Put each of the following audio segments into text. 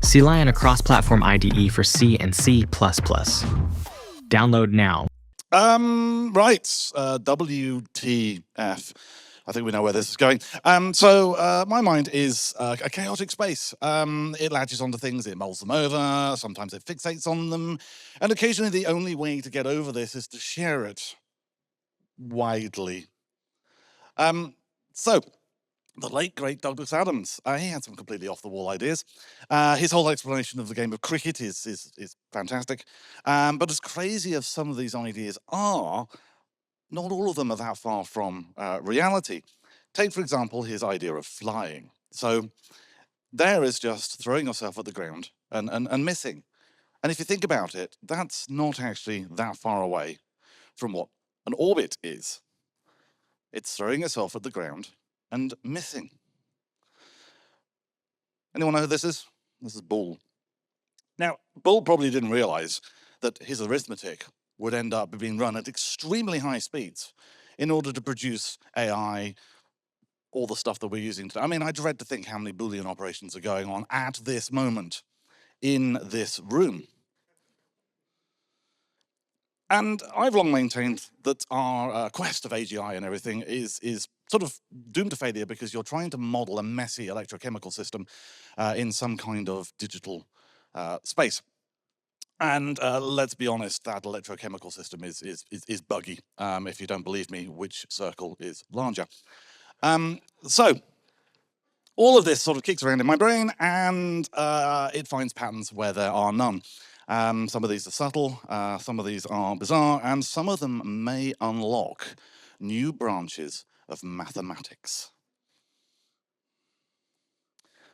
CLion, a cross-platform IDE for C and C++. Download now. Right, WTF. I think we know where this is going. My mind is a chaotic space. It latches onto things, it mulls them over, sometimes it fixates on them, and occasionally the only way to get over this is to share it widely. The late, great Douglas Adams, he had some completely off-the-wall ideas. His whole explanation of the game of cricket is fantastic. But as crazy as some of these ideas are, not all of them are that far from reality. Take, for example, his idea of flying. So there is just throwing yourself at the ground and missing. And if you think about it, that's not actually that far away from what an orbit is. It's throwing yourself at the ground and missing. Anyone know who this is? This is Boole. Now, Boole probably didn't realize that his arithmetic would end up being run at extremely high speeds in order to produce AI, all the stuff that we're using today. I mean, I dread to think how many Boolean operations are going on at this moment in this room. And I've long maintained that our quest of AGI and everything is sort of doomed to failure because you're trying to model a messy electrochemical system in some kind of digital space. And let's be honest, that electrochemical system is buggy. If you don't believe me, which circle is larger? So all of this sort of kicks around in my brain, and it finds patterns where there are none. Some of these are subtle, some of these are bizarre, and some of them may unlock new branches of mathematics.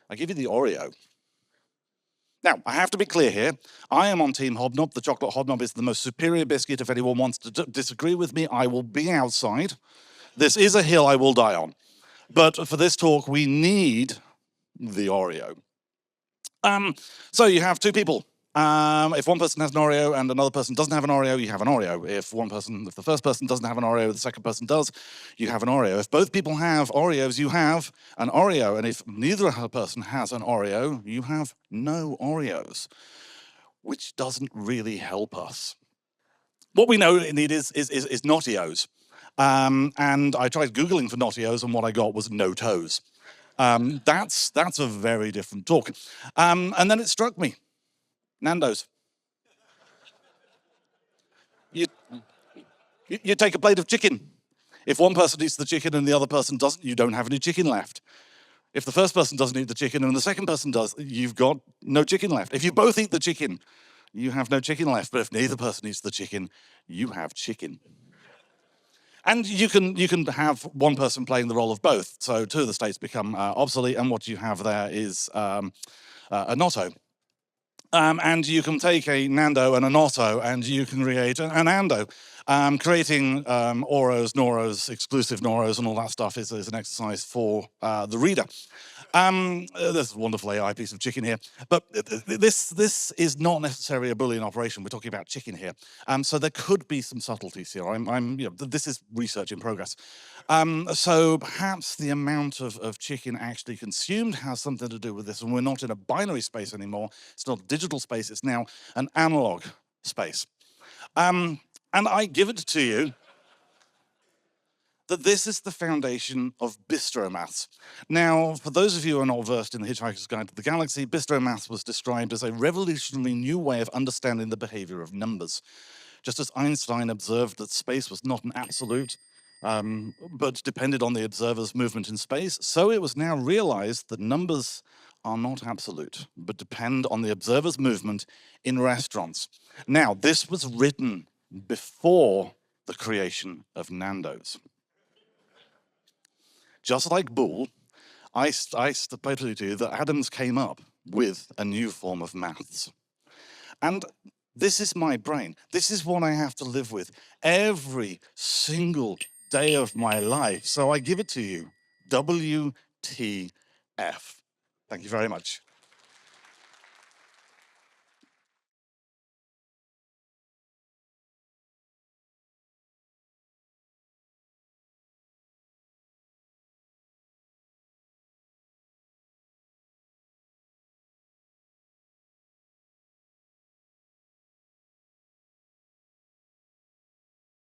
I give you the Oreo. Now, I have to be clear here. I am on Team Hobnob. The chocolate Hobnob is the most superior biscuit. If anyone wants to disagree with me, I will be outside. This is a hill I will die on. But for this talk, we need the Oreo. So you have two people. If one person has an Oreo and another person doesn't have an Oreo, you have an Oreo. If the first person doesn't have an Oreo, the second person does, you have an Oreo. If both people have Oreos, you have an Oreo. And if neither person has an Oreo, you have no Oreos, which doesn't really help us. What we know it need is Notios. And I tried Googling for Notios, and what I got was no toes. That's a very different talk. And then it struck me. Nando's. You take a plate of chicken. If one person eats the chicken and the other person doesn't, you don't have any chicken left. If the first person doesn't eat the chicken and the second person does, you've got no chicken left. If you both eat the chicken, you have no chicken left. But if neither person eats the chicken, you have chicken. And you can have one person playing the role of both. So two of the states become obsolete, and what you have there is a Notto. And you can take a Nando and a Notto, and you can create an Ando. Creating Oros, Noros, exclusive Noros, and all that stuff is an exercise for the reader. There's a wonderful AI piece of chicken here, but this is not necessarily a Boolean operation. We're talking about chicken here, so there could be some subtleties here. This is research in progress. So perhaps the amount of chicken actually consumed has something to do with this, and we're not in a binary space anymore. It's not a digital space. It's now an analog space. And I give it to you that this is the foundation of Bistromaths. Now, for those of you who are not versed in the Hitchhiker's Guide to the Galaxy, Bistromaths was described as a revolutionary new way of understanding the behavior of numbers. Just as Einstein observed that space was not an absolute, but depended on the observer's movement in space, so it was now realized that numbers are not absolute, but depend on the observer's movement in restaurants. Now, this was written before the creation of Nando's. Just like Boole, I suppose to you that Adams came up with a new form of maths. And this is my brain. This is what I have to live with every single day of my life. So I give it to you, WTF. Thank you very much.